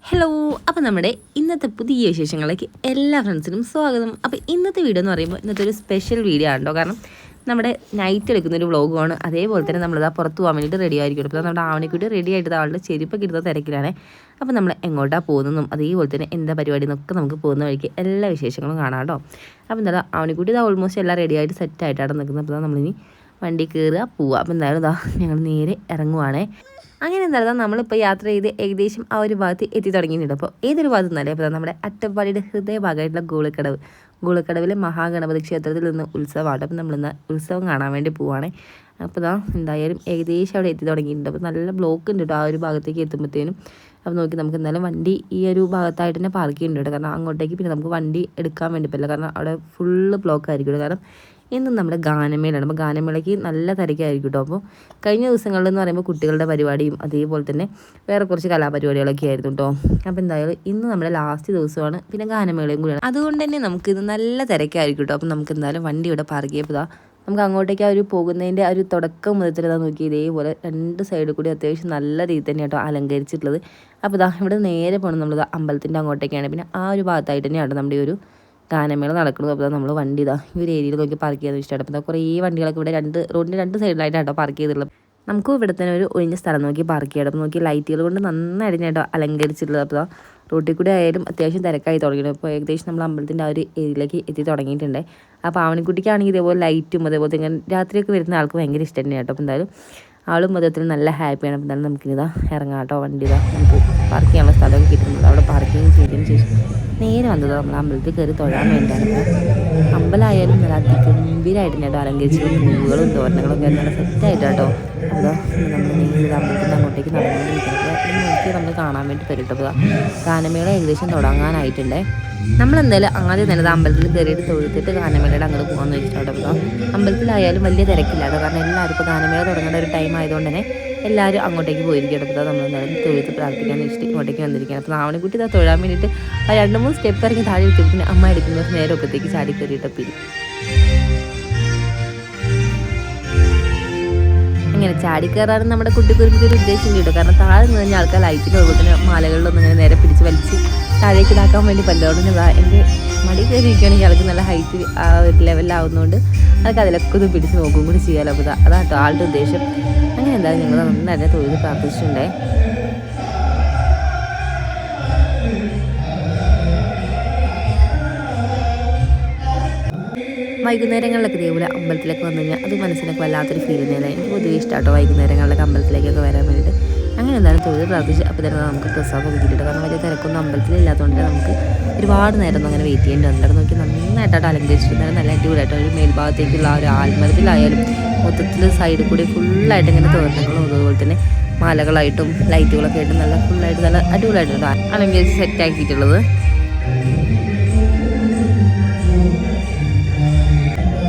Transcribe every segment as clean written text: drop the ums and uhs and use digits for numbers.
Hello, അപ്പോൾ നമ്മുടെ ഇന്നത്തെ പുതിയ വിശേഷങ്ങളിലേക്ക് എല്ലാ ഫ്രണ്ട്സിനും സ്വാഗതം. അപ്പോൾ ഇന്നത്തെ വീഡിയോ എന്ന് പറയുമ്പോൾ ഇന്നത്തെ ഒരു സ്പെഷ്യൽ വീഡിയോ ആണല്ലോ. കാരണം നമ്മുടെ നൈറ്റ് എടുക്കുന്നൊരു വ്ളോഗുമാണ്. അതേപോലെ തന്നെ നമ്മളിതാ പുറത്ത് പോകാൻ വേണ്ടിയിട്ട് റെഡി ആയിരിക്കും. അപ്പോൾ നമ്മുടെ ആവണിക്കുട്ടി റെഡി ആയിട്ട് ആളുടെ ചെരുപ്പൊക്കെ ഇടുന്ന തിരക്കിലാണ്. അപ്പോൾ നമ്മൾ എങ്ങോട്ടാണ് പോകുന്നതും അതേപോലെ തന്നെ എന്താ പരിപാടി എന്നൊക്കെ നമുക്ക് പോകുന്ന വഴിക്ക് എല്ലാ വിശേഷങ്ങളും കാണാം കേട്ടോ. അപ്പോൾ എന്താ ആവണിക്കുട്ടി ഇതാ ഓൾമോസ്റ്റ് എല്ലാം റെഡി ആയിട്ട് സെറ്റായിട്ടാണ് നിൽക്കുന്നത്. അപ്പോൾ നമ്മളിനി വണ്ടി കയറുക പോവുക. അപ്പോൾ എന്തായാലും ഇതാ ഞങ്ങൾ നേരെ ഇറങ്ങുവാണേ. അങ്ങനെ എന്തായാലും നമ്മളിപ്പോൾ യാത്ര ചെയ്ത് ഏകദേശം ആ ഒരു ഭാഗത്ത് എത്തി തുടങ്ങിയിട്ടുണ്ട്. അപ്പോൾ ഏതൊരു ഭാഗത്ത് നിന്നല്ലേ അപ്പോൾ നമ്മുടെ അട്ടപ്പാടിയുടെ ഹൃദയഭാഗമായിട്ടുള്ള ഗോളിക്കടവിലെ മഹാഗണപതി ക്ഷേത്രത്തിൽ നിന്ന് ഉത്സവമാണ്. അപ്പോൾ നമ്മളിന്ന് ഉത്സവം കാണാൻ വേണ്ടി പോവുകയാണേ. അപ്പോൾ ഇതാ എന്തായാലും ഏകദേശം അവിടെ എത്തി തുടങ്ങിയിട്ടുണ്ട്. അപ്പോൾ നല്ല ബ്ലോക്ക് ഉണ്ട് കേട്ടോ ആ ഒരു ഭാഗത്തേക്ക് എത്തുമ്പോഴത്തേനും. അപ്പോൾ നോക്കി നമുക്ക് എന്തായാലും വണ്ടി ഈ ഒരു ഭാഗത്തായിട്ട് തന്നെ പാർക്ക് ചെയ്യുന്നുണ്ട്. കാരണം അങ്ങോട്ടേക്ക് പിന്നെ നമുക്ക് വണ്ടി എടുക്കാൻ വേണ്ടി പറ്റില്ല. കാരണം അവിടെ ഫുള്ള് ബ്ലോക്ക് ആയിരിക്കും. കാരണം ഇന്നും നമ്മുടെ ഗാനമേളയാണ്. അപ്പോൾ ഗാനമേളയ്ക്ക് നല്ല തിരക്കായിരിക്കും കേട്ടോ. അപ്പോൾ കഴിഞ്ഞ ദിവസങ്ങളിൽ എന്ന് പറയുമ്പോൾ കുട്ടികളുടെ പരിപാടിയും അതേപോലെ തന്നെ വേറെ കുറച്ച് കലാപരിപാടികളൊക്കെ ആയിരുന്നു കേട്ടോ. അപ്പോൾ എന്തായാലും ഇന്ന് നമ്മുടെ ലാസ്റ്റ് ദിവസമാണ്, പിന്നെ ഗാനമേളയും കൂടിയാണ്. അതുകൊണ്ട് തന്നെ നമുക്കിത് നല്ല തിരക്കായിരിക്കും കേട്ടോ. അപ്പോൾ നമുക്ക് എന്തായാലും വണ്ടി ഇവിടെ പാർക്ക് ചെയ്യപ്പോൾ നമുക്ക് അങ്ങോട്ടേക്ക് ആ ഒരു പോകുന്നതിൻ്റെ ആ ഒരു തുടക്കം മുതൽ നോക്കി ഇതേപോലെ രണ്ട് സൈഡിൽ കൂടി അത്യാവശ്യം നല്ല രീതിയിൽ തന്നെ കേട്ടോ അലങ്കരിച്ചിട്ടുള്ളത്. അപ്പോൾ ഇവിടെ നേരെ പോകണം നമ്മൾ അമ്പലത്തിൻ്റെ അങ്ങോട്ടേക്കാണ്. പിന്നെ ആ ഒരു ഭാഗത്തായിട്ട് തന്നെയാണ് നമ്മുടെ ഒരു ഗാനമേള നടക്കുന്നത്. അപ്പോൾ നമ്മൾ വണ്ടി ഈ ഒരു ഏരിയയിൽ നോക്കി പാർക്ക് ചെയ്യാൻ ഇഷ്ടമാണ്. അപ്പോൾ കുറേ വണ്ടികളൊക്കെ ഇവിടെ റോഡിൻ്റെ രണ്ട് സൈഡിലായിട്ടാണ് പാർക്ക് ചെയ്തിട്ടുള്ളത്. നമുക്ക് ഇവിടെ തന്നെ ഒരു ഒഴിഞ്ഞ സ്ഥലം നോക്കി പാർക്ക് ചെയ്യാം. അപ്പോൾ നോക്കി ലൈറ്റുകൾ കൊണ്ട് നന്നായിട്ട് കേട്ടോ അലങ്കരിച്ചിട്ടുള്ളത്. അപ്പോൾ റോഡിൽ കൂടെ ആയാലും അത്യാവശ്യം തിരക്കായി തുടങ്ങിയിട്ടുണ്ട്. അപ്പോൾ ഏകദേശം നമ്മൾ അമ്പലത്തിൻ്റെ ആ ഒരു ഏരിയയിലേക്ക് എത്തി തുടങ്ങിയിട്ടുണ്ട്. അപ്പോൾ ആവണിക്കുട്ടിക്കാണെങ്കിൽ ഇതേപോലെ ലൈറ്റും അതേപോലെ തന്നെ രാത്രിയൊക്കെ വരുന്ന ആൾക്ക് ഭയങ്കര ഇഷ്ടം തന്നെയാണ് കേട്ടോ. അപ്പോൾ എന്തായാലും ആളും മൊത്തത്തിൽ നല്ല ഹാപ്പിയാണ്. അപ്പോൾ എന്തായാലും നമുക്കിതാ ഇറങ്ങാം കേട്ടോ. വണ്ടി നമുക്ക് പാർക്ക് ചെയ്യാനുള്ള സ്ഥലമൊക്കെ കിട്ടുന്നുണ്ട്. അവിടെ പാർക്കിങ് ചെയ്തതിന് ശേഷം നേരെ വന്നത് നമ്മൾ അമ്പലത്തിൽ കയറി തൊഴാൻ വേണ്ടിയാണ്. അമ്പലമായാലും നല്ല അതിഗംഭീരമായിട്ട് കേട്ടോ അലങ്കരിച്ചിട്ട് പൂവുകളും തോരണങ്ങളൊക്കെ നല്ല സെറ്റായിട്ട് കേട്ടോ. അപ്പോൾ നമ്മൾ നേരെ അമ്പലത്തിൻ്റെ അങ്ങോട്ടേക്ക് നടന്നുകൊണ്ടിരിക്കുന്നത് നോക്കി നമ്മൾ കാണാൻ വേണ്ടി തരും കേട്ടോ. ഗാനമേള ഏകദേശം തുടങ്ങാനായിട്ടുണ്ടേ. നമ്മളെന്തായാലും ആദ്യം തന്നെ അമ്പലത്തിൽ കയറിയിട്ട് തൊഴുത്തിട്ട് ഗാനമേളയുടെ അങ്ങോട്ട് പോകാമെന്ന് വെച്ചിട്ടുണ്ട്. അപ്പോൾ അമ്പലത്തിലായാലും വലിയ തിരക്കില്ല കേട്ടോ. കാരണം എല്ലാവരും ഇപ്പോൾ ഗാനമേള തുടങ്ങേണ്ട ഒരു ടൈം ആയതുകൊണ്ട് തന്നെ എല്ലാവരും അങ്ങോട്ടേക്ക് പോയിരിക്കണം. അപ്പോൾ നമ്മളെന്തായാലും തൊഴുത്ത് പ്രാർത്ഥിക്കാൻ വെച്ചിട്ട് ഇങ്ങോട്ടേക്ക് വന്നിരിക്കുകയാണ്. അപ്പോൾ ആവണിക്കുട്ടി തൊഴാൻ വേണ്ടിയിട്ട് ആ 2-3 സ്റ്റെപ്പ് ഇറങ്ങി താഴെ വെച്ചിട്ട് പിന്നെ അമ്മ എടുക്കുന്നത് നേരെ ഒക്കത്തേക്ക് ചാടി കയറിയിട്ട് പിന്നെ ഇങ്ങനെ ചാടി കയറാനും നമ്മുടെ കുട്ടിക്കുരുമിക്ക് ഒരു ഉദ്ദേശം കിട്ടും. കാരണം താഴെ നിന്ന് കഴിഞ്ഞാൽ ആൾക്കാർ ലൈറ്റിൻ്റെ അതുപോലെ തന്നെ മാലകളിലൊന്നും ഇങ്ങനെ നേരെ പിടിച്ച് വലിച്ച് താഴേക്ക് ഇതാക്കാൻ വേണ്ടി പറ്റുന്നതുകൊണ്ട് എൻ്റെ മടി കയറിയിരിക്കുകയാണെങ്കിൽ ആൾക്ക് നല്ല ഹൈറ്റ് ആ ഒരു ലെവലിലാവുന്നതുകൊണ്ട് അതൊക്കെ അതിലൊക്കെ ഒന്ന് പിടിച്ച് നോക്കും കൂടി ചെയ്യാമല്ലോ. അപ്പോൾ അതാട്ടോ ആളുടെ ഉദ്ദേശം. അങ്ങനെ എന്തായാലും ഞങ്ങൾ നന്നായിട്ട് തൊഴിൽ പ്രാർത്ഥിച്ചിട്ടുണ്ടേ. വൈകുന്നേരങ്ങളിലൊക്കെ ഇതേപോലെ അമ്പലത്തിലേക്ക് വന്നു കഴിഞ്ഞാൽ അത് മനസ്സിനൊക്കെ വല്ലാത്തൊരു ഫീൽ തന്നെയല്ലേ. എനിക്ക് പൊതുവെ ഇഷ്ടമാട്ടോ വൈകുന്നേരങ്ങളിലൊക്കെ അമ്പലത്തിലേക്കൊക്കെ വരാൻ വേണ്ടിയിട്ട്. അങ്ങനെ എന്തായാലും തൊഴിൽ പ്രാർത്ഥിച്ച് അപ്പോൾ തന്നെ നമുക്ക് പ്രസാദമൊക്കെ കിട്ടിയിട്ട്. കാരണം വലിയ തിരക്കൊന്നും അമ്പലത്തിലില്ലാത്തതുകൊണ്ട് നമുക്ക് ഒരുപാട് നേരം ഒന്നും അങ്ങനെ വെയിറ്റ് ചെയ്യേണ്ടി വന്നിട്ട് നോക്കി നന്നായിട്ടായിട്ട് അലങ്കരിച്ചിട്ടുണ്ടാലും നല്ല അടിപൊളിയായിട്ട് ഒരു മേൽഭാഗത്തേക്കുള്ള ആ ഒരു ആൽമരത്തിലായാലും മൊത്തത്തിൽ സൈഡിൽ കൂടി ഫുള്ളായിട്ട് ഇങ്ങനെ തോരണങ്ങളും അതുപോലെ തന്നെ മാലകളായിട്ടും ലൈറ്റുകളൊക്കെ ആയിട്ട് നല്ല ഫുള്ളായിട്ട് നല്ല അടിപൊളിയായിട്ടുണ്ട് അലങ്കരിച്ച് സെറ്റാക്കിയിട്ടുള്ളത്.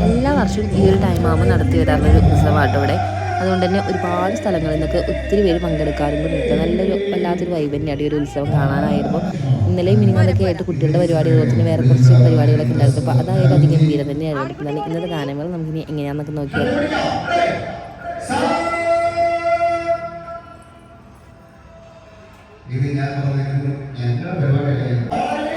എല്ലാ വർഷവും ഈ ഒരു ടൈം ആകുമ്പോൾ നടത്തി വരാറുള്ളൊരു ഉത്സവമാട്ടോ ഇവിടെ. അതുകൊണ്ട് തന്നെ ഒരുപാട് സ്ഥലങ്ങളിൽ നിന്നൊക്കെ ഒത്തിരി പേര് പങ്കെടുക്കാറുണ്ട്. നല്ലൊരു വല്ലാത്തൊരു വൈബ് തന്നെയാണ് ഈ ഒരു ഉത്സവം കാണാനായിരുന്നു. ഇന്നലെയും മിനിങ്ങാതൊക്കെ ആയിട്ട് കുട്ടികളുടെ പരിപാടി അതുപോലെ തന്നെ വേറെ കുറച്ച് പരിപാടികളൊക്കെ ഉണ്ടായിരുന്നു. അപ്പോൾ അതായത് അതിഗംഭീരം തന്നെയായിരുന്നു. എന്നാലും ഇന്നത്തെ ഗാനമേള നമുക്കിനി എങ്ങനെയാണെന്നൊക്കെ നോക്കിയാൽ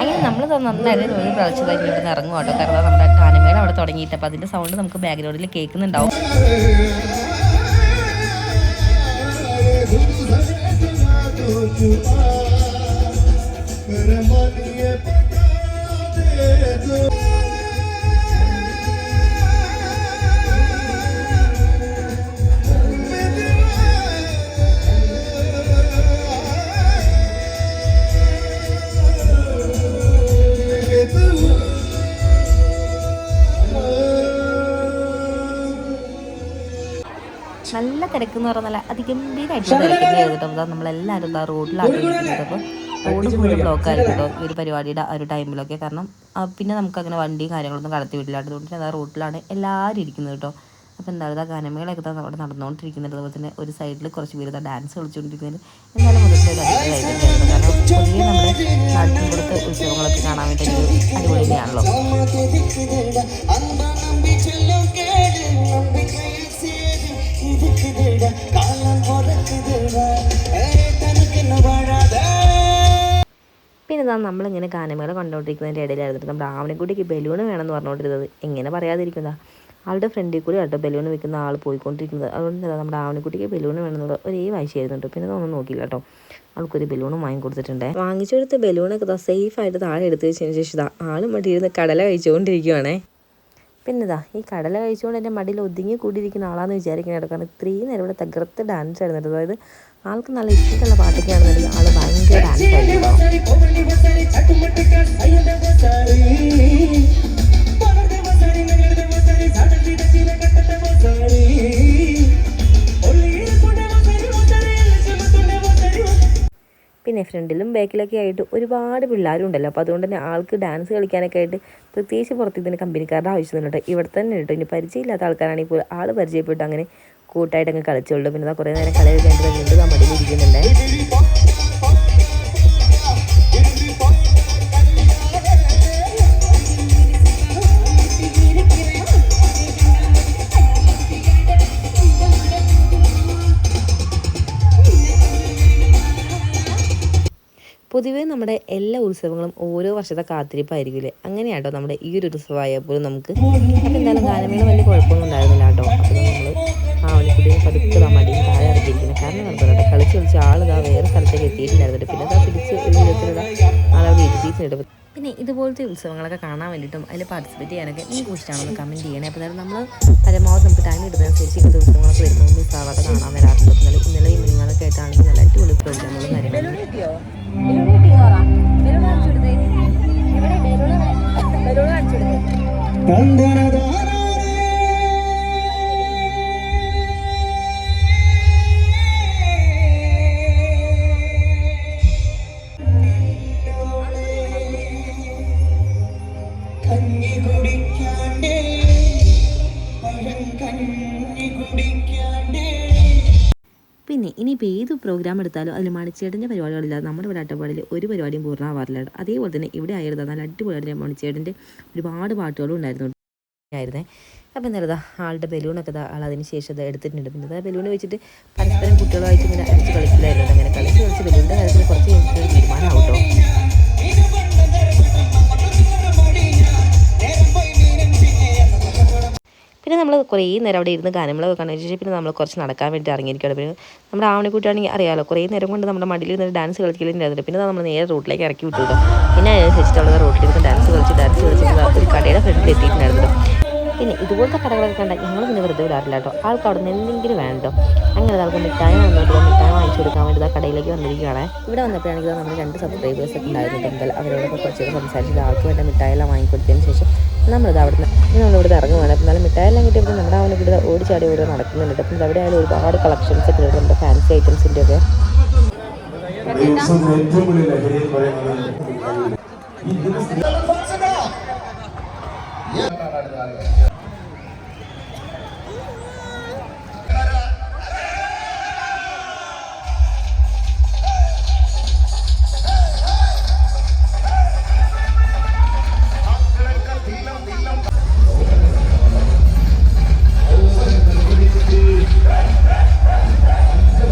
അങ്ങനെ നമ്മൾ നന്നായിട്ട് തൊഴിൽ പ്രാവശ്യമായിട്ട് വീട്ടിൽ ഇറങ്ങും കേട്ടോ. കാരണം നമ്മുടെ ഗാനമേള അവിടെ തുടങ്ങിയിട്ട് അപ്പോൾ അതിൻ്റെ സൗണ്ട് നമുക്ക് ബാക്ക്ഗ്രൗണ്ടിൽ കേൾക്കുന്നുണ്ടാവും. നല്ല തിരക്കെന്ന് പറഞ്ഞാൽ നല്ല അതിഗംഭീരമായിട്ടുള്ള തിരക്കിന് ചെയ്തിട്ടോ. നമ്മളെല്ലാവരും എന്താ റോഡിലാക്കിയിരിക്കുന്നത്. അപ്പോൾ റോഡ് ഫുള്ള് ബ്ലോക്ക് ആയിരിക്കും കേട്ടോ ഈ ഒരു പരിപാടിയുടെ ആ ഒരു ടൈമിലൊക്കെ. കാരണം പിന്നെ നമുക്ക് അങ്ങനെ വണ്ടിയും കാര്യങ്ങളൊന്നും കടത്തി വിടില്ല. അതുകൊണ്ട് തന്നെ റോഡിലാണ് എല്ലാവരും ഇരിക്കുന്നത് കേട്ടോ. അപ്പോൾ എന്തായാലും ഗാനമേളയൊക്കെ അവിടെ നടന്നുകൊണ്ടിരിക്കുന്നുണ്ട്. അതുപോലെ തന്നെ ഒരു സൈഡിൽ കുറച്ച് പേര് ഡാൻസ് കളിച്ചുകൊണ്ടിരിക്കുന്നത്. എന്നാലും മൊത്തത്തിൽ അടിപൊളിയായിട്ടുണ്ടായിരുന്നു. കാരണം പൊതുവേ നമ്മുടെ നാട്ടിൻപുറത്തെ ഉത്സവങ്ങളൊക്കെ കാണാൻ വേണ്ടി അടിപൊളി തന്നെയാണല്ലോ. ഇതാ നമ്മളിങ്ങനെ ഗാനമേള കണ്ടുകൊണ്ടിരിക്കുന്നതിൻ്റെ ഇടയിലായിരുന്നു നമ്മുടെ ആവണിക്കുട്ടിക്ക് ബലൂൺ വേണമെന്ന് പറഞ്ഞുകൊണ്ടിരുന്നത്. എങ്ങനെ പറയാതിരിക്കുന്നതാ, ആളുടെ ഫ്രണ്ടിൽ കൂടി കേട്ടോ ബലൂൺ വെക്കുന്ന ആൾ പോയിക്കൊണ്ടിരിക്കുന്നത്. അതുകൊണ്ട് നമ്മുടെ ആവണിക്കുട്ടിക്ക് ബലൂൺ വേണമെന്നുള്ള ഒരേ വാശിയായിരുന്നു. പിന്നെ അതൊന്നും നോക്കിയില്ല കേട്ടോ, ആൾക്കൊരു ബലൂണും വാങ്ങിക്കൊടുത്തിട്ടുണ്ട്. വാങ്ങിച്ചു കൊടുത്ത ബലൂണൊക്കെ സേഫായിട്ട് താഴെ എടുത്ത് വെച്ചതിന് ശേഷം ആളും മടിയിരുന്ന് കടല കഴിച്ചുകൊണ്ടിരിക്കുവാണേ. പിന്നെ ഈ കടല കഴിച്ചുകൊണ്ട് എൻ്റെ മടിയിൽ ഒതുങ്ങി കൂടിയിരിക്കുന്ന ആളാന്ന് വിചാരിക്കുന്നത്. കാരണം ഇത്രയും നേരം ഇവിടെ തകർത്ത് ഡാൻസ് ആയിരുന്നു. അതായത് ആൾക്ക് നല്ല ഇഷ്ടമുള്ള പാട്ടൊക്കെയാണെന്നുണ്ടെങ്കിൽ ആൾ ഭയങ്കര ഡാൻസ് ആയിരുന്നു. പിന്നെ ഫ്രണ്ടിലും ബാക്കിലൊക്കെ ആയിട്ട് ഒരുപാട് പിള്ളേരും ഉണ്ടല്ലോ. അപ്പോൾ അതുകൊണ്ട് തന്നെ ആൾക്ക് ഡാൻസ് കളിക്കാനൊക്കെ ആയിട്ട് പ്രത്യേകിച്ച് പുറത്ത് ഇതിന് കമ്പനിക്കാരുടെ ആവശ്യമൊന്നുമില്ല കേട്ടോ. ഇവിടെ തന്നെ കേട്ടോ. ഇനി പരിചയമില്ലാത്ത ആൾക്കാരാണെങ്കിൽ ഇപ്പോൾ ആൾ പരിചയപ്പെട്ട് അങ്ങനെ കൂട്ടായിട്ട് അങ്ങ് കളിച്ചോളൂ. പിന്നെ കുറേ നേരം കളി കഴിഞ്ഞിട്ട് വീണ്ടും മടിയിൽ ഇരിക്കുന്നുണ്ട്. പൊതുവേ നമ്മുടെ എല്ലാ ഉത്സവങ്ങളും ഓരോ വർഷത്തെ കാത്തിരിപ്പായിരിക്കില്ലേ. അങ്ങനെയാട്ടോ നമ്മുടെ ഈ ഒരു ഉത്സവമായാൽ പോലും നമുക്ക്. അപ്പോൾ എന്തായാലും ഗാനമേള വലിയ കുഴപ്പമൊന്നും ഉണ്ടായിരുന്നില്ല കേട്ടോ. അപ്പോൾ നമ്മൾ ആവണിക്കുട്ടിയെ പതുക്കെ മടിയും താഴെ ഇറക്കിയിരിക്കുന്നത്. കാരണം നടക്കുന്നുണ്ട് കളിച്ച് ആളിതാ വേറെ സ്ഥലത്തേക്ക് എത്തിയിട്ടുണ്ടായിരുന്നില്ല. പിന്നെ അതാ പിടിച്ച് ഒരു വിധത്തിലുള്ള ആളവിടെ ഇരുത്തിയിട്ടുണ്ട്. പിന്നെ ഇതുപോലത്തെ ഉത്സവങ്ങളൊക്കെ കാണാൻ വേണ്ടിയിട്ടും അതിൽ പാർട്ടിസിപ്പേറ്റ് ചെയ്യാനൊക്കെ നിങ്ങൾക്ക് ഇഷ്ടമാണെന്ന് കമൻറ്റ് ചെയ്യണേ. അപ്പോൾ അതായത് നമ്മൾ പരമാവധി നമുക്ക് ടൈം കിട്ടുന്നതനുസരിച്ച് ഇങ്ങനത്തെ ഉത്സവങ്ങളൊക്കെ വരുമ്പോൾ മിസ്സാവാതെ കാണാൻ വരാറുണ്ട്. ഇന്നലെ മിനിങ്ങളൊക്കെ ആയിട്ടാണെങ്കിൽ നല്ല അടിപൊളി പ്രോഗ്രാമുകളും കാര്യങ്ങളും. പിന്നെ ഇനിയിപ്പോൾ ഏത് പ്രോഗ്രാം എടുത്താലും അതിൽ മണിച്ചേട്ടൻ്റെ പരിപാടികളില്ലാതെ നമ്മുടെ ഇവിടെ അട്ടപ്പാടിയിൽ ഒരു പരിപാടിയും പൂർണ്ണമാവാറില്ല. അതേപോലെ തന്നെ ഇവിടെ ആയിരുന്നു നല്ല അടിപൊളിയായിട്ട് മണിച്ചേട്ടൻ്റെ ഒരുപാട് പാട്ടുകളും ഉണ്ടായിരുന്നു ആയിരുന്നേ. അപ്പോൾ എന്താ ആളുടെ ബലൂണൊക്കെ ആൾ അതിന് ശേഷം എടുത്തിട്ടുണ്ട്. പിന്നെ ബലൂൺ വെച്ചിട്ട് പരസ്പരം കുട്ടികളുമായിട്ട് ഇങ്ങനെ അടിച്ച് കളിക്കില്ലായിരുന്നു. അങ്ങനെ കളിച്ച് ബലൂണിൻ്റെ കാര്യത്തിൽ കുറച്ച് കഴിഞ്ഞിട്ട് തീരുമാനമാവും കേട്ടോ. പിന്നെ നമ്മൾ കുറേ നേരം അവിടെ ഇരുന്ന് ഗാനമേള കാണുന്ന ശേഷം പിന്നെ നമ്മൾ കുറച്ച് നടക്കാൻ വേണ്ടി ഇറങ്ങിയിരിക്കുകയാണ്. പിന്നെ നമ്മുടെ ആവണിക്കുട്ടിയാണെങ്കിൽ അറിയാമല്ലോ, കുറേ നേരം കൊണ്ട് നമ്മുടെ മടിയിൽ നിന്ന് ഡാൻസ് കളിക്കലുണ്ടായിരുന്നു. പിന്നെ നമ്മൾ നേരെ റോട്ടിലേക്ക് ഇറക്കി വിട്ടു. പിന്നെ അതിനനുസരിച്ചിട്ട് അവിടെ റോട്ടിലിരുന്ന് ഡാൻസ് കളിച്ചിട്ട് ഒരു കടയുടെ ഫ്രണ്ടിൽ എത്തിയിട്ടുണ്ടായിരുന്നു. പിന്നെ ഇതുപോലത്തെ കടകളൊക്കെ കണ്ടാൽ ഞങ്ങൾ പിന്നെ വെറുതെ വിടാറില്ല കേട്ടോ. ആൾക്ക് അവിടെ നിന്ന് എന്തെങ്കിലും വേണ്ടോ. അങ്ങനെ ആൾക്ക് മിഠായി വന്നിട്ടുള്ള മിഠായി വാങ്ങിച്ചു കൊടുക്കാൻ വേണ്ടി ആ കടയിലേക്ക് വന്നിരിക്കുകയാണ്. ഇവിടെ വന്നപ്പോഴാണെങ്കിൽ നമ്മൾ 2 സബ്സ്ക്രൈബേഴ്സ് ഒക്കെ ഉണ്ടായിരുന്നുണ്ടെങ്കിൽ അവരോടൊക്കെ കുറച്ചൊക്കെ സംസാരിച്ചിട്ട് ആൾക്ക് വേണ്ട മിഠായെല്ലാം വാങ്ങിക്കൊടുത്തതിന് ശേഷം നമ്മളിത് നമ്മളിവിടെ ഇറങ്ങുവാണ്. അപ്പം നല്ല മിഠായെല്ലാം കിട്ടിയപ്പോൾ നമ്മുടെ ഇവിടെ ഓടിച്ചാടി ഇവിടെ നടക്കുന്നുണ്ട്. അപ്പം അവിടെ ആയാലും ഒരുപാട് കളക്ഷൻസ് ഒക്കെ ഉണ്ട് നമ്മുടെ ഫാൻസി ഐറ്റംസിൻ്റെ ഒക്കെ.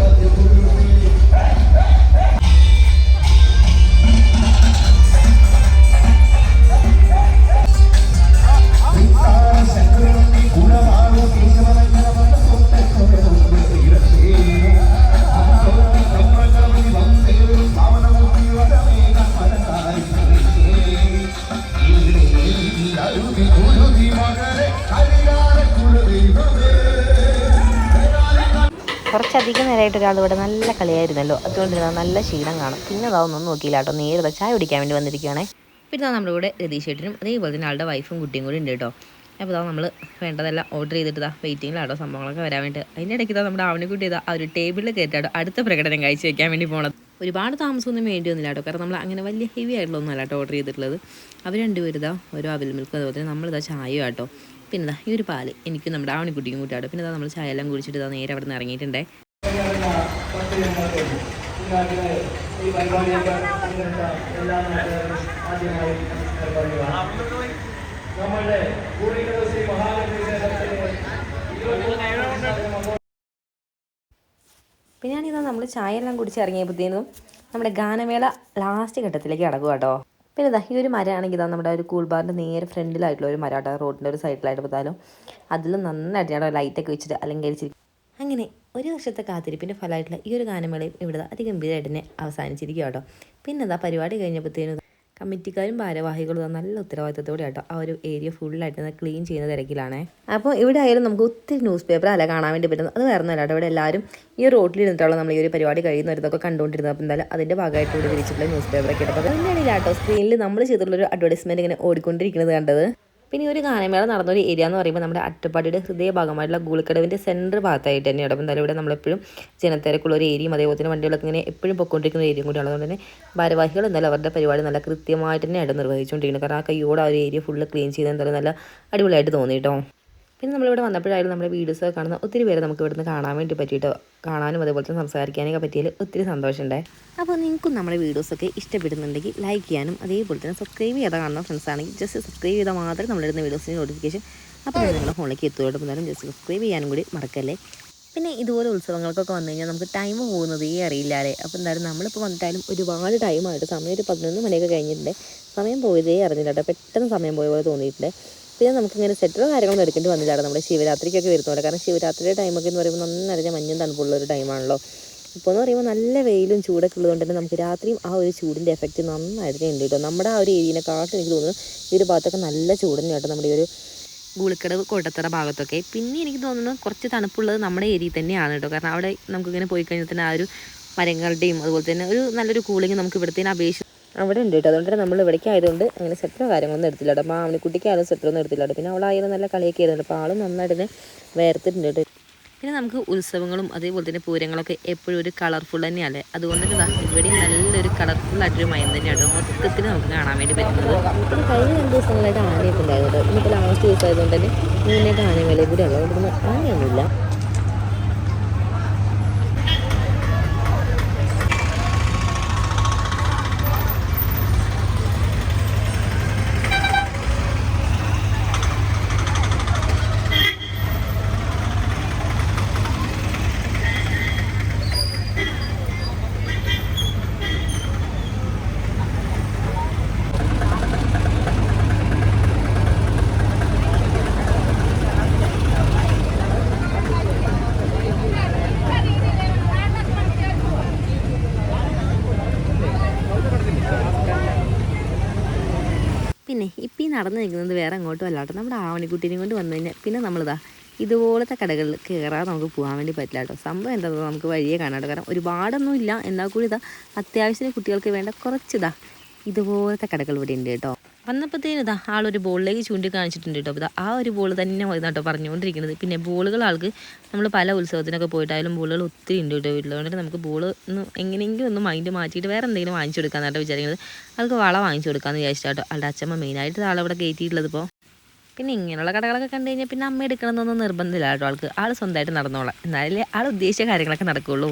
കുറച്ചധികം നേരമായിട്ട് ഒരാൾ ഇവിടെ നല്ല കളിയായിരുന്നല്ലോ. അതുകൊണ്ട് നല്ല ക്ഷീണം കാണും. പിന്നെ അതൊന്നും നോക്കിയില്ല കേട്ടോ, നേരെ ചായ കുടിക്കാൻ വേണ്ടി വന്നിരിക്കുകയാണേ. പിന്നെ നമ്മുടെ കൂടെ രതീഷ് ചേട്ടനും അതേപോലെ തന്നെ ആളുടെ വൈഫും കുട്ടിയും കൂടി ഉണ്ട് കേട്ടോ. അപ്പോൾ നമ്മൾ വേണ്ടതെല്ലാം ഓർഡർ ചെയ്തിട്ട് വെയിറ്റിങ്ങിലാട്ടോ സംഭവങ്ങളൊക്കെ വരാൻ വേണ്ടി. അതിൻ്റെ ഇടയ്ക്ക് നമ്മുടെ ആവണിക്കുട്ടി ആ ഒരു ടേബിളിൽ കയറ്റാട്ടോ അടുത്ത പ്രകടനം കഴിച്ച് വയ്ക്കാൻ വേണ്ടി പോകണം. ഒരുപാട് താമസമൊന്നും വേണ്ടി വന്നില്ല കേട്ടോ. കാരണം നമ്മൾ അങ്ങനെ വലിയ ഹെവി ആയിട്ടുള്ളൊന്നും അല്ല കേട്ടോ ഓർഡർ ചെയ്തിട്ടുള്ളത്. അവർ രണ്ടുപേരും ഓരോ അവിൽ മിൽക്ക്, അതുപോലെ തന്നെ നമ്മളിതാ ചായ കേട്ടോ. പിന്നെ ഈ ഒരു പാല് എനിക്ക് നമ്മുടെ ആവണിക്കുട്ടിക്കും കൂട്ടാട്ടോ. പിന്നെ നമ്മൾ ചായ എല്ലാം കുടിച്ചിട്ട് നേരെ അവിടെ നിന്ന് ഇറങ്ങിയിട്ടുണ്ടേ. പിന്നെയാണിതാ നമ്മൾ ചായ എല്ലാം കുടിച്ച് ഇറങ്ങിയപ്പോഴത്തേനും നമ്മുടെ ഗാനമേള ലാസ്റ്റ് ഘട്ടത്തിലേക്ക് കടക്കുക കേട്ടോ. പിന്നെ ഇതാ ഈ ഒരു മരമാണെങ്കിൽ ഇതാ നമ്മുടെ ഒരു കൂൾ ബാറിൻ്റെ നേരെ ഫ്രണ്ടിലായിട്ടുള്ള ഒരു മരം കേട്ടോ, റോഡിൻ്റെ ഒരു സൈഡിലായിട്ട് പോയാലും അതിൽ നന്നായിട്ട് ഞാൻ ലൈറ്റൊക്കെ വെച്ചിട്ട് അലങ്കരിച്ചിരിക്കും. അങ്ങനെ ഒരു വർഷത്തെ കാത്തിരിപ്പിൻ്റെ ഫലമായിട്ടുള്ള ഈ ഒരു ഗാനമേളയും ഇവിടെ അതിഗംഭീരമായിട്ട് തന്നെ അവസാനിച്ചിരിക്കുക കേട്ടോ. പിന്നെ ഇതാ പരിപാടി കഴിഞ്ഞപ്പോഴത്തേനും കമ്മിറ്റിക്കാരും ഭാരവാഹികളും നല്ല ഉത്തരവാദിത്തത്തോടെ കേട്ടോ ആ ഒരു ഏരിയ ഫുള്ളായിട്ട് ക്ലീൻ ചെയ്യുന്ന തിരക്കിലാണ്. അപ്പോൾ ഇവിടെ ആയാലും നമുക്ക് ഒത്തിരി ന്യൂസ് പേപ്പർ അല്ല കാണാൻ വേണ്ടി പറ്റുന്നത്. അത് വേറെ ഒന്നുമല്ല കേട്ടോ, ഇവിടെ എല്ലാവരും ഈ റോഡിൽ ഇരുന്നിട്ടുള്ള നമ്മൾ ഈ ഒരു പരിപാടി കഴിയുന്നവരതൊക്കെ കണ്ടുകൊണ്ടിരുന്നത്. അപ്പോൾ എന്തായാലും അതിൻ്റെ ഭാഗമായിട്ട് ഇവിടെ വിരിച്ചിട്ടുള്ള ന്യൂസ് പേപ്പറൊക്കെ ഇട്ടപ്പോൾ അത് തന്നെയാണ് കേട്ടോ സ്ക്രീനിൽ നമ്മൾ ചെയ്തിട്ടുള്ളൊരു അഡ്വർടൈസ്മെൻറ്റ് ഇങ്ങനെ ഓടിക്കൊണ്ടിരിക്കുന്നത് കണ്ടത്. പിന്നെ ഒരു ഗാനമേള നടന്നൊരു ഏരിയ എന്ന് പറയുമ്പോൾ നമ്മുടെ അട്ടപ്പാടിയുടെ ഹൃദയഭാഗമായിട്ടുള്ള ഗൂളിക്കടവിൻ്റെ സെൻറ്റർ ഭാഗത്തായിട്ട് തന്നെ ഇടം. എന്തായാലും ഇവിടെ നമ്മളെപ്പോഴും ജനത്തിരക്കുള്ള ഒരു ഏരിയയും അതേപോലെ തന്നെ വണ്ടികളൊക്കെ ഇങ്ങനെ എപ്പോഴും പൊയ്ക്കൊണ്ടിരിക്കുന്ന ഏരിയയും കൂടിയാണ്. അതുകൊണ്ട് തന്നെ ഭാരവാഹികൾ എന്തായാലും അവരുടെ പരിപാടി നല്ല കൃത്യമായിട്ട് തന്നെ ഇടം നിർവഹിച്ചുകൊണ്ടിരിക്കുന്നത്. കാരണം ആ കയ്യോടെ ആ ഒരു ഏരിയ ഫുള്ള് ക്ലീൻ ചെയ്ത് എന്തായാലും നല്ല അടിപൊളിയായിട്ട് തോന്നി കേട്ടോ. പിന്നെ നമ്മളിവിടെ വന്നപ്പോഴായാലും നമ്മുടെ വീഡിയോസൊക്കെ കാണുന്ന ഒത്തിരി പേര് നമുക്ക് ഇവിടുന്ന് കാണാൻ വേണ്ടി പറ്റിയിട്ട് കാണാനും അതേപോലെ തന്നെ സംസാരിക്കാനൊക്കെ പറ്റിയതിൽ ഒത്തിരി സന്തോഷമുണ്ടായി. അപ്പോൾ നിങ്ങൾക്കും നമ്മുടെ വീഡിയോസൊക്കെ ഇഷ്ടപ്പെടുന്നുണ്ടെങ്കിൽ ലൈക്ക് ചെയ്യാനും അതേപോലെ തന്നെ സബ്സ്ക്രൈബ് ചെയ്താൽ കാണുന്ന ഫ്രണ്ട്സ് ആണെങ്കിൽ ജസ്റ്റ് സബ്സ്ക്രൈബ് ചെയ്താൽ മാത്രമേ നമ്മളിടുന്ന വീഡിയോസിന് നോട്ടിഫിക്കേഷൻ അപ്പോൾ നിങ്ങളുടെ ഫോണിലേക്ക് എത്തുകയോടെ എന്നാലും ജസ്റ്റ് സബ്സ്ക്രൈബ് ചെയ്യാനും കൂടി മറക്കല്ലേ. പിന്നെ ഇതുപോലെ ഉത്സവങ്ങൾക്കൊക്കെ വന്നു കഴിഞ്ഞാൽ നമുക്ക് ടൈം പോകുന്നതേ അറിയില്ലാല്ലേ. അപ്പോൾ എന്തായാലും നമ്മളിപ്പോൾ വന്നിട്ടായാലും ഒരുപാട് ടൈമായിട്ട് സമയം ഒരു 11 മണിയൊക്കെ കഴിഞ്ഞിട്ടുണ്ട്. സമയം പോയതേ അറിഞ്ഞില്ല കേട്ടോ, പെട്ടെന്ന് സമയം പോയ പോലെ തോന്നിയിട്ടുണ്ട്. പിന്നെ നമുക്കിങ്ങനെ സെറ്ററോ കാര്യങ്ങളൊന്നും എടുക്കേണ്ടി വന്നില്ല നമ്മുടെ ശിവരാത്രിക്കൊക്കെ വരുന്നുണ്ട്. കാരണം ശിവരാത്രിയുടെ ടൈമൊക്കെ എന്ന് പറയുമ്പോൾ നന്നറിഞ്ഞ മഞ്ഞും തണുപ്പുള്ള ഒരു ടൈമാണല്ലോ. ഇപ്പോൾ എന്ന് പറയുമ്പോൾ നല്ല വെയിലും ചൂടൊക്കെ ഉള്ളതുകൊണ്ട് തന്നെ നമുക്ക് രാത്രിയും ആ ഒരു ചൂടിൻ്റെ എഫക്റ്റ് നന്നായിട്ട് ഉണ്ട് കേട്ടോ. നമ്മുടെ ആ ഒരു ഏരിയനെക്കാട്ടും എനിക്ക് തോന്നുന്നു ഈ ഒരു ഭാഗത്തൊക്കെ നല്ല ചൂടന്നെ കേട്ടോ, നമ്മുടെ ഈ ഒരു ഗൂളിക്കടവ് കോട്ടത്തറ ഭാഗത്തൊക്കെ. പിന്നെ എനിക്ക് തോന്നുന്നു കുറച്ച് തണുപ്പുള്ളത് നമ്മുടെ ഏരിയയിൽ തന്നെയാണ് കേട്ടോ. കാരണം അവിടെ നമുക്കിങ്ങനെ പോയി കഴിഞ്ഞാൽ തന്നെ ആ ഒരു മരങ്ങളുടെയും അതുപോലെ തന്നെ ഒരു നല്ലൊരു കൂളിങ് നമുക്ക് ഇവിടത്തേനെ അപേക്ഷിച്ച് അവിടെ ഉണ്ട് കേട്ടോ. അതുകൊണ്ട് തന്നെ നമ്മൾ ഇവിടേക്ക് ആയതുകൊണ്ട് അങ്ങനെ സെറ്ററോ കാര്യങ്ങളൊന്നും എടുത്തില്ല കേട്ടോ. അപ്പോൾ ആവണിക്കുട്ടിക്കായാലും സെറ്ററൊന്നും എടുത്തില്ല കേട്ടോ. പിന്നെ അവളായാലും നല്ല കളിയൊക്കെ ആയിരുന്നു. അപ്പോൾ ആളും നന്നായിട്ട് തന്നെ വേർത്തിട്ടുണ്ട് കേട്ടോ. പിന്നെ നമുക്ക് ഉത്സവങ്ങളും അതേപോലെ തന്നെ പൂരങ്ങളൊക്കെ എപ്പോഴും ഒരു കളർഫുൾ തന്നെയല്ലേ. അതുകൊണ്ട് തന്നെ ഇവിടെ നല്ലൊരു കളർഫുള്ളായിട്ടൊരു മയം തന്നെയാണ് മൊത്തത്തിൽ നമുക്ക് കാണാൻ വേണ്ടി പറ്റുന്നത്. പിന്നെ കഴിഞ്ഞ 2 ദിവസങ്ങളായിട്ട് ആനയൊക്കെ ഉണ്ടായിരുന്നു കേട്ടോ. ഇന്നിപ്പോൾ ലാസ്റ്റ് ദിവസം ആയതുകൊണ്ട് തന്നെ മുന്നേക്ക് ആനമേളയും കൂടെ ഉള്ളത്. അതുകൊണ്ട് ആനയൊന്നുമില്ല. പിന്നെ ഇപ്പം ഈ നടന്നു നിൽക്കുന്നത് വേറെ അങ്ങോട്ടും അല്ലാട്ടോ, നമ്മുടെ ആവണിക്കുട്ടീനെയും കൊണ്ട് വന്നു കഴിഞ്ഞാൽ പിന്നെ നമ്മളിതാ ഇതുപോലത്തെ കടകളിൽ കയറാതെ നമുക്ക് പോകാൻ വേണ്ടി പറ്റില്ല കേട്ടോ. സംഭവം എന്താ നമുക്ക് വഴിയെ കാണാട്ടോ. കാരണം ഒരുപാടൊന്നും ഇല്ല, എന്നാൽ കൂടി ഇതാ അത്യാവശ്യത്തിന് കുട്ടികൾക്ക് വേണ്ട കുറച്ചിതാ ഇതുപോലത്തെ കടകൾ ഇവിടെ ഉണ്ട് കേട്ടോ. വന്നപ്പോഴത്തേനും ഇതാ ആളൊരു ബോളിലേക്ക് ചൂണ്ടിക്കാണിച്ചിട്ടുണ്ട് കേട്ടോ. അപ്പോൾ ആ ഒരു ബോൾ തന്നെ മതി കേട്ടോ പറഞ്ഞുകൊണ്ടിരിക്കുന്നത്. പിന്നെ ബോളുകൾ ആൾക്ക് നമ്മൾ പല ഉത്സവത്തിനൊക്കെ പോയിട്ടായാലും ബോളുകൾ ഒത്തിരി ഉണ്ട് കേട്ടോ വീട്ടിൽ. അതുകൊണ്ട് നമുക്ക് ബോൾ ഒന്ന് എങ്ങനെയെങ്കിലും ഒന്ന് മൈൻഡ് മാറ്റിയിട്ട് വേറെ എന്തെങ്കിലും വാങ്ങിച്ചു കൊടുക്കാമെന്നാട്ടോ വിചാരിക്കുന്നത്. ആൾക്ക് വള വാങ്ങിച്ചു കൊടുക്കാമെന്ന് വിചാരിച്ചാട്ടോ ആളുടെ അച്ഛമ്മ മെയിനായിട്ട് ആളവിടെ കയറ്റിയിട്ടുള്ളത്. ഇപ്പോൾ പിന്നെ ഇങ്ങനെയുള്ള കടകളൊക്കെ കണ്ടു കഴിഞ്ഞാൽ പിന്നെ അമ്മ എടുക്കണമെന്നൊന്നും നിർബന്ധമില്ല കേട്ടോ. ആൾ സ്വന്തമായിട്ട് നടന്നോളാം, എന്നാലേ ആൾ ഉദ്ദേശിച്ച കാര്യങ്ങളൊക്കെ നടക്കുകയുള്ളൂ.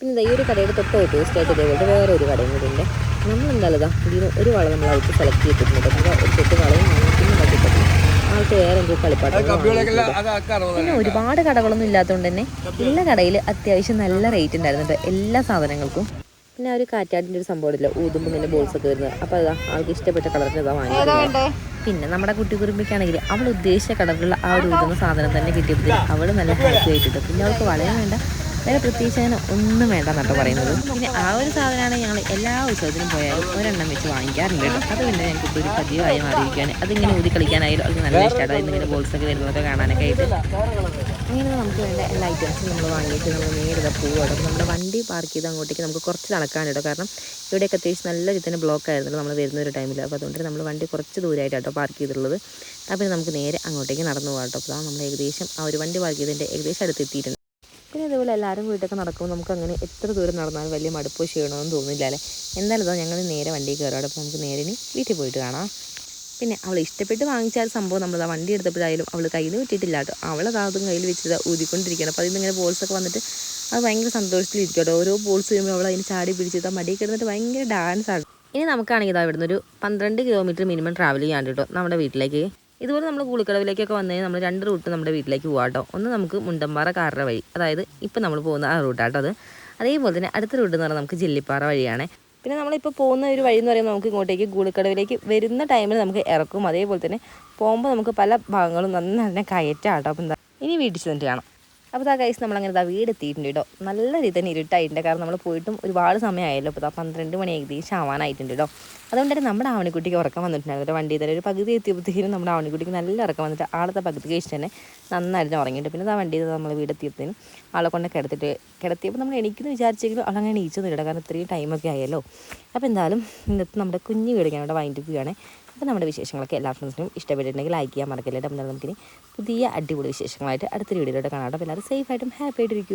പിന്നെ ഈ ഒരു കടയുടെ തൊട്ട് ഓപ്പോസിറ്റായിട്ട് ഇതേപോലെ വേറെ ഒരു കടയും കൂടി ഉണ്ട്. നമ്മളെന്തായാലും ഇതിന് ഒരു വള നമ്മൾ അവർക്ക് സെലക്ട് ചെയ്തിട്ടുണ്ട്. ഒരു സെറ്റ് വളയും പിന്നെ പറ്റിപ്പറ്റി ആൾക്ക് വേറെ എന്തെങ്കിലും കളിപ്പാട്ടം. പിന്നെ ഒരുപാട് കടകളൊന്നും ഇല്ലാത്തതുകൊണ്ട് തന്നെ ഉള്ള കടയിൽ അത്യാവശ്യം നല്ല റേറ്റ് ഉണ്ടായിരുന്നു കേട്ടോ എല്ലാ സാധനങ്ങൾക്കും. പിന്നെ ആ ഒരു കാറ്റാടിൻ്റെ ഒരു സംഭവം ഇല്ല, ഊതുമ്പോൾ ഇങ്ങനെ ബോൾസൊക്കെ വരുന്നത്. അപ്പോൾ അതാ ആൾക്ക് ഇഷ്ടപ്പെട്ട കളറിന് ഇതാ വാങ്ങിയത്. പിന്നെ നമ്മുടെ കുട്ടി കുറുമ്പിക്കാണെങ്കിൽ അവൾ ഉദ്ദേശിച്ച കളറിലുള്ള ആ ഒരു ഊതുന്ന സാധനം തന്നെ കിട്ടിയപ്പോൾ അവൾ നല്ല ഹാപ്പി ആയിട്ടുണ്ട്. പിന്നെ അവൾക്ക് വളയം വേണ്ട, വേറെ പ്രത്യേകിച്ച് അങ്ങനെ ഒന്നും വേണ്ടെന്നാട്ടോ പറയുന്നത്. പിന്നെ ആ ഒരു സാധനമാണ് ഞങ്ങൾ എല്ലാ ഉത്സവത്തിനും പോയാലും ഒരെണ്ണം വെച്ച് വാങ്ങിക്കാറുണ്ട് കേട്ടോ. അത് പിന്നെ ഞങ്ങൾക്ക് ഒരു പതിവായി മാറിയിരിക്കുകയാണ്. അതിങ്ങനെ ഊതി കളിക്കാനായാലും അവർക്ക് നല്ല ഇഷ്ടമാണ്. അതിങ്ങനെ ബോൾസൊക്കെ വരുന്നതൊക്കെ കാണാനൊക്കെ ആയിട്ട്. അങ്ങനെ നമുക്ക് വേണ്ട എല്ലാ ഐറ്റംസും നമ്മൾ വാങ്ങിയിട്ട് നമ്മൾ നേരിട്ട് പോവുകയാണ്. നമ്മുടെ വണ്ടി പാർക്ക് ചെയ്ത് അങ്ങോട്ടേക്ക് നമുക്ക് കുറച്ച് നടക്കാനുണ്ടോ. കാരണം ഇവിടെയൊക്കെ അത്യാവശ്യം നല്ല രീതിയിൽ ബ്ലോക്ക് ആയിരുന്നല്ലോ നമ്മൾ വരുന്ന ഒരു ടൈമിൽ. അപ്പോൾ അതുകൊണ്ട് നമ്മൾ വണ്ടി കുറച്ച് ദൂരമായിട്ടോ പാർക്ക് ചെയ്തിട്ടുള്ളത്. അപ്പോൾ നമുക്ക് നേരെ അങ്ങോട്ടേക്ക് നടന്നു പോകാം കേട്ടോ. അപ്പോൾ നമ്മൾ ഏകദേശം ആ ഒരു വണ്ടി പാർക്ക് ചെയ്തതിൻ്റെ ഏകദേശം അടുത്തെത്തിയിട്ടുണ്ട്. പിന്നെ ഇതുപോലെ എല്ലാവരും വീട്ടൊക്കെ നടക്കുമ്പോൾ നമുക്ക് അങ്ങനെ എത്ര ദൂരം നടന്നാലും വലിയ മടുപ്പോ ക്ഷീണമൊന്നും തോന്നില്ല അല്ലേ. എന്തായാലും ഇതാ ഞങ്ങൾ നേരെ വണ്ടി കയറാം. അപ്പോൾ നമുക്ക് നേരെ ഇനി വീട്ടിൽ പോയിട്ട് കാണാം. പിന്നെ അവൾ ഇഷ്ടപ്പെട്ട് വാങ്ങിച്ച ഒരു സംഭവം നമ്മൾ വണ്ടി എടുത്തപ്പോഴായാലും അവൾ കയ്യിൽ നിന്ന് വിട്ടിട്ടില്ല കേട്ടോ. അവളതും കയ്യിൽ വെച്ചിട്ട് ഊതിക്കൊണ്ടിരിക്കുകയാണ്. അപ്പോൾ അതിൽ നിന്ന് ഇങ്ങനെ ബോൾസൊക്കെ വന്നിട്ട് അത് ഭയങ്കര സന്തോഷത്തിലിരിക്കും കേട്ടോ. ഓരോ ബോൾസ് വരുമ്പോൾ അവൾ അതിന് ചാടി പിടിച്ചിട്ട് ആ മടിയിൽ കിടന്നിട്ട് ഭയങ്കര ഡാൻസാണ്. ഇനി നമുക്കാണെങ്കിൽ ഇതാ ഇവിടുന്ന് ഒരു 12 കിലോമീറ്റർ മിനിമം ട്രാവൽ ചെയ്യാൻ കേട്ടോ നമ്മുടെ വീട്ടിലേക്ക്. ഇതുപോലെ നമ്മൾ ഗൂളിക്കടവിലേക്കൊക്കെ വന്നു കഴിഞ്ഞാൽ നമ്മൾ 2 റൂട്ട് നമ്മുടെ വീട്ടിലേക്ക് പോകാം കേട്ടോ. ഒന്ന് നമുക്ക് മുണ്ടമ്പാറ കാറ വഴി, അതായത് ഇപ്പം നമ്മൾ പോകുന്ന ആ റൂട്ടാട്ടോ അത്. അതേപോലെ തന്നെ അടുത്ത റൂട്ട് എന്ന് പറഞ്ഞാൽ നമുക്ക് ജില്ലിപ്പാറ വഴിയാണ്. പിന്നെ നമ്മളിപ്പോൾ പോകുന്ന ഒരു വഴി എന്ന് പറയുമ്പോൾ നമുക്ക് ഇങ്ങോട്ടേക്ക് ഗൂളിക്കടവിലേക്ക് വരുന്ന ടൈമിൽ നമുക്ക് ഇറക്കും. അതേപോലെ തന്നെ പോകുമ്പോൾ നമുക്ക് പല ഭാഗങ്ങളും നന്നായി കയറ്റാട്ടോ. അപ്പോൾ എന്താ ഇനി വീട്ടിൽ ചെന്നിട്ട് കാണാം. അപ്പോൾ ആ ഗൈസ് നമ്മളങ്ങനെ വീട് എത്തിയിട്ടുണ്ട് കേട്ടോ. നല്ല രീതി തന്നെ ഇരുട്ടായിട്ടുണ്ട്, കാരണം നമ്മൾ പോയിട്ടും ഒരുപാട് സമയമായല്ലോ. അപ്പോൾ 12 മണി ഏകദേശം ആവാനായിട്ടുണ്ട് കേട്ടോ. അതുകൊണ്ട് തന്നെ നമ്മുടെ ആവണിക്കുട്ടിക്ക് ഉറക്കം വന്നിട്ടുണ്ടായിരുന്നു. വണ്ടി തന്നെ ഒരു പകുതി എത്തിയപ്പോഴത്തേക്കും നമ്മുടെ ആവണിക്കുട്ടിക്ക് നല്ല ഉറക്കം വന്നിട്ട് ആളത്തെ പകുതി കഴിച്ചിട്ട് തന്നെ നന്നായിട്ട് ഉറങ്ങിയിട്ട് പിന്നെ ആ വണ്ടിയിൽ നമ്മൾ വീടെത്തിയപ്പോഴത്തേനും ആളെ കൊണ്ട് കിടത്തിയപ്പോൾ നമ്മൾ എനിക്കെന്ന് വിചാരിച്ചെങ്കിലും അവളങ്ങനെ എണീച്ചൊന്നും ഇല്ല, കാരണം ഇത്രയും ടൈമൊക്കെ ആയല്ലോ. അപ്പോൾ എന്തായാലും ഇന്നത്തെ നമ്മുടെ കുഞ്ഞു വീട് ഞാൻ ഇവിടെ വൈൻഡപ്പ് ചെയ്യുകയാണ്. അപ്പോൾ നമ്മുടെ വിശേഷങ്ങളൊക്കെ എല്ലാ ഫ്രണ്ട്സിനും ഇഷ്ടപ്പെട്ടിട്ടുണ്ടെങ്കിൽ ലൈക്ക് ചെയ്യാൻ മറക്കില്ല. അപ്പോൾ നമുക്കിനി പുതിയ അടിപൊളി വിശേഷങ്ങളായിട്ട് അടുത്തൊരു വീഡിയോയിലൂടെ കാണാം. അപ്പോൾ എല്ലാവരും സേഫായിട്ടും ഹാപ്പി ആയിട്ടിരിക്കും.